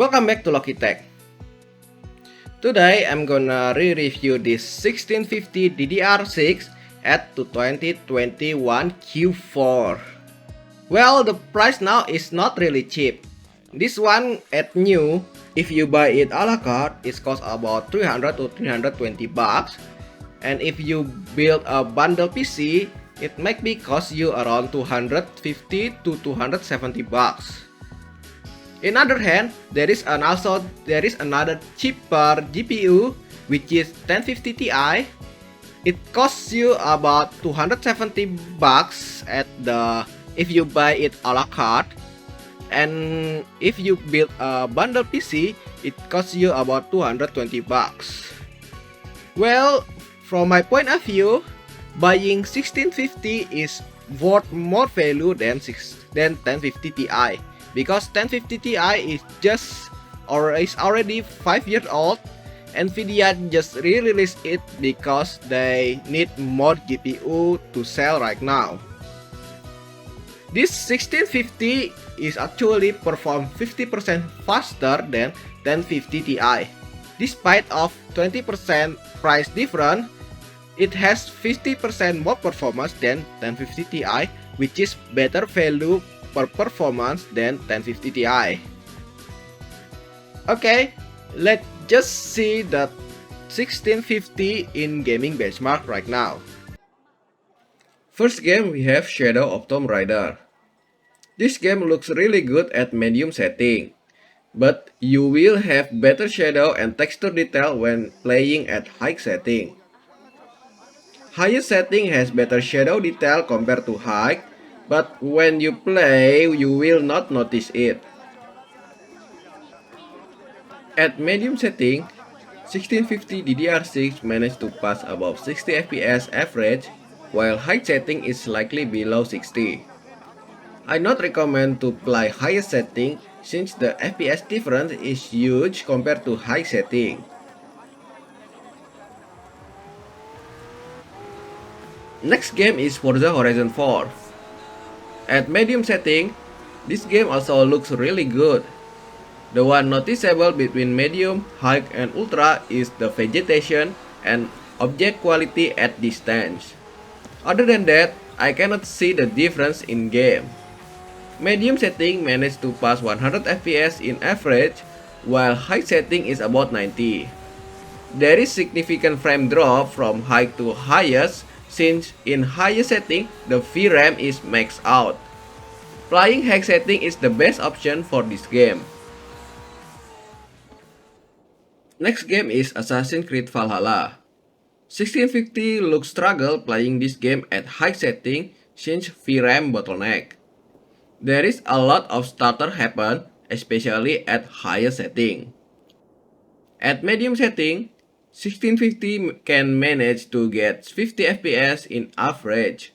Welcome back to Loki Tech. Today I'm gonna re-review this 1650 DDR6 at 2021 Q4. Well, the price now is not really cheap. This one at new, if you buy it a la carte, it costs about 300 to 320 bucks. And if you build a bundle PC, it might be cost you around 250 to 270 bucks. In other hand, there is another cheaper GPU, which is 1050 Ti. It costs you about 270 bucks if you buy it a la carte, and if you build a bundle PC, it costs you about 220 bucks. Well, from my point of view, buying 1650 is worth more value than 1050 Ti. Because 1050 Ti is already 5 years old. Nvidia just re-released it because they need more GPU to sell right now. This 1650 is actually perform 50% faster than 1050 Ti. Despite of 20% price difference, it has 50% more performance than 1050 Ti, which is better value per performance than 1050 Ti. Okay, let's just see the 1650 in gaming benchmark right now. First game we have Shadow of Tomb Raider. This game looks really good at medium setting, but you will have better shadow and texture detail when playing at high setting. Higher setting has better shadow detail compared to high, but when you play, you will not notice it. At medium setting, 1650 DDR6 managed to pass above 60 FPS average, while high setting is slightly below 60. I not recommend to play higher setting since the FPS difference is huge compared to high setting. Next game is Forza Horizon 4. At medium setting, this game also looks really good. The one noticeable between medium, high, and ultra is the vegetation and object quality at distance. Other than that, I cannot see the difference in game. Medium setting managed to pass 100 FPS in average, while high setting is about 90. There is significant frame drop from high to highest, since in higher setting, the VRAM is maxed out. Playing high setting is the best option for this game. Next game is Assassin's Creed Valhalla. 1650 looks struggle playing this game at high setting since VRAM bottleneck. There is a lot of stutter happen, especially at higher setting. At medium setting, 1650 can manage to get 50 FPS in average.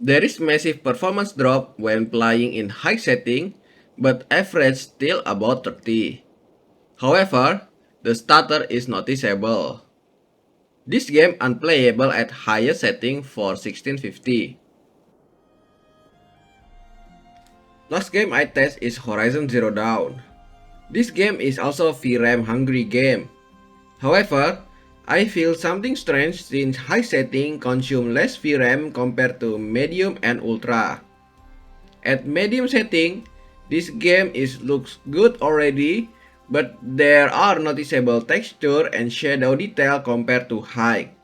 There is massive performance drop when playing in high setting, but average still about 30. However, the stutter is noticeable. This game unplayable at higher setting for 1650. Last game I test is Horizon Zero Dawn. This game is also a VRAM hungry game. However, I feel something strange since high setting consume less VRAM compared to medium and ultra. At medium setting, this game looks good already, but there are noticeable texture and shadow detail compared to high.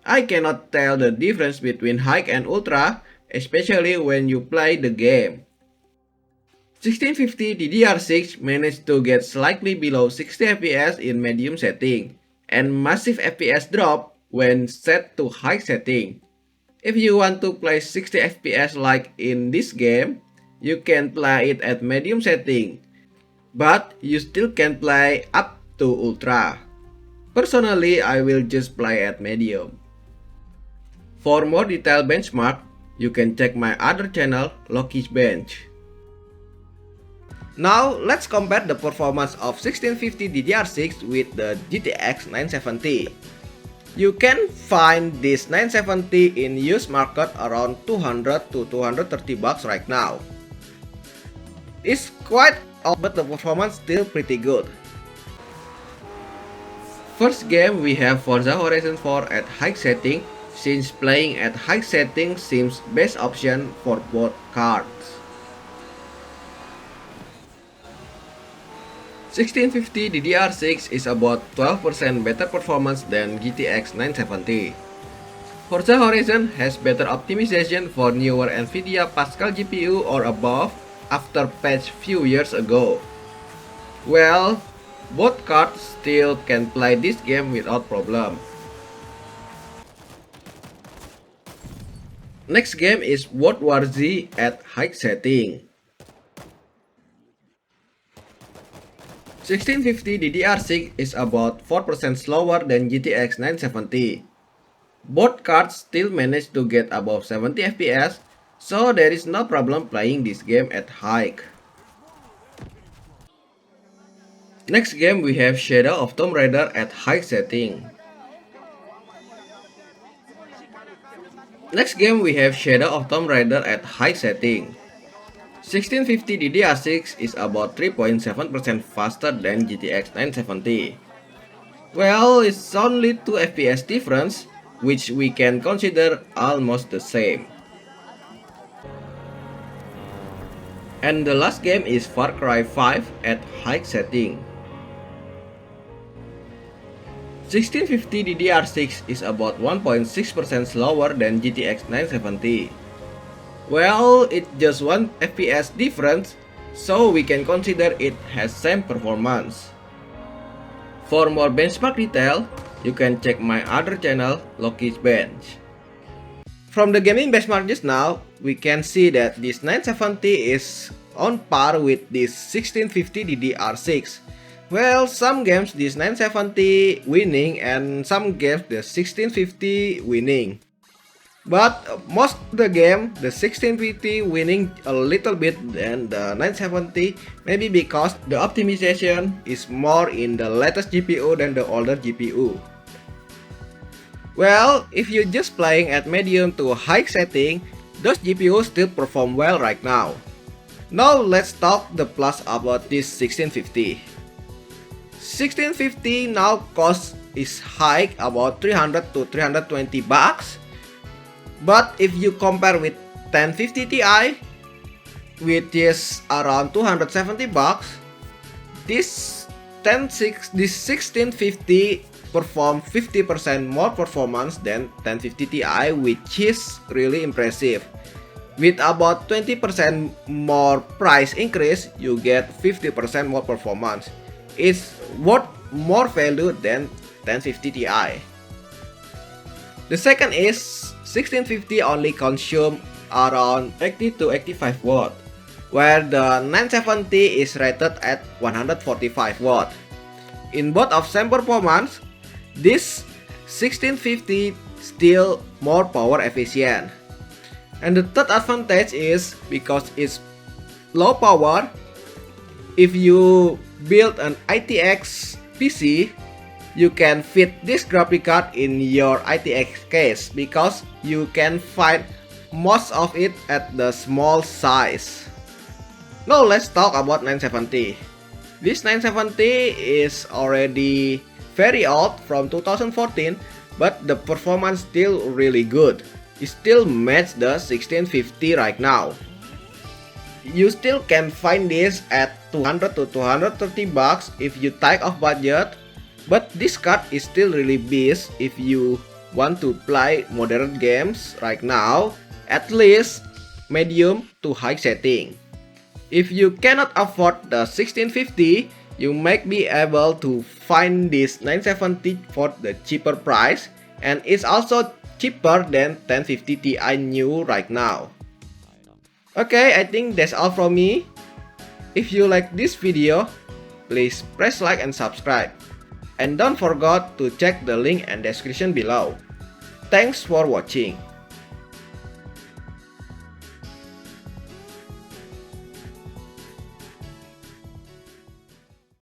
I cannot tell the difference between high and ultra, especially when you play the game. 1650 DDR6 managed to get slightly below 60 FPS in medium setting, and massive FPS drop when set to high setting. If you want to play 60 FPS like in this game, you can play it at medium setting, but you still can play up to ultra. Personally, I will just play at medium. For more detailed benchmark, you can check my other channel, Loki's Bench. Now, let's compare the performance of 1650 DDR6 with the GTX 970. You can find this 970 in used market around 200 to 230 bucks right now. It's quite old, but the performance still pretty good. First game we have Forza Horizon 4 at high setting, since playing at high setting seems best option for both cards. 1650 DDR6 is about 12% better performance than GTX 970. Forza Horizon has better optimization for newer Nvidia Pascal GPU or above after patch few years ago. Well, both cards still can play this game without problem. Next game is World War Z at high setting. 1650 DDR6 is about 4% slower than GTX 970. Both cards still manage to get above 70 FPS, so there is no problem playing this game at high. Next game we have Shadow of Tomb Raider at high setting. Next game we have Shadow of Tomb Raider at high setting. 1650 DDR6 is about 3.7% faster than GTX 970. Well, it's only 2 FPS difference, which we can consider almost the same. And the last game is Far Cry 5 at high setting. 1650 DDR6 is about 1.6% slower than GTX 970. Well, it's just 1 FPS difference, so we can consider it has same performance. For more benchmark detail, you can check my other channel, Loki's Bench. From the gaming benchmark just now, we can see that this 970 is on par with this 1650 DDR6. Well, some games this 970 winning and some games the 1650 winning. But most of the game, the 1650 winning a little bit than the 970, maybe because the optimization is more in the latest GPU than the older GPU. Well, if you're just playing at medium to high setting, those GPUs still perform well right now. Now let's talk the plus about this 1650. 1650 now cost is high about 300 to 320 bucks. But if you compare with 1050 Ti, which is around 270 bucks, this 1650 perform 50% more performance than 1050 Ti, which is really impressive. With about 20% more price increase, you get 50% more performance. It's worth more value than 1050 Ti. The second is 1650 only consume around 80 to 85 watt, where the 970 is rated at 145 watt. In both of same performance, this 1650 still more power efficient. And the third advantage is because it's low power. If you build an ITX PC, you can fit this graphic card in your ITX case because you can find most of it at the small size. Now let's talk about 970. This 970 is already very old from 2014, but the performance still really good. It still matches the 1650 right now. You still can find this at 200 to 230 bucks if you take off budget, but this card is still really beast if you want to play modern games right now, at least medium to high setting. If you cannot afford the 1650, you might be able to find this 970 for the cheaper price, and it's also cheaper than 1050 Ti new right now. Okay, I think that's all from me. If you like this video, please press like and subscribe. And don't forget to check the link and description below. Thanks for watching.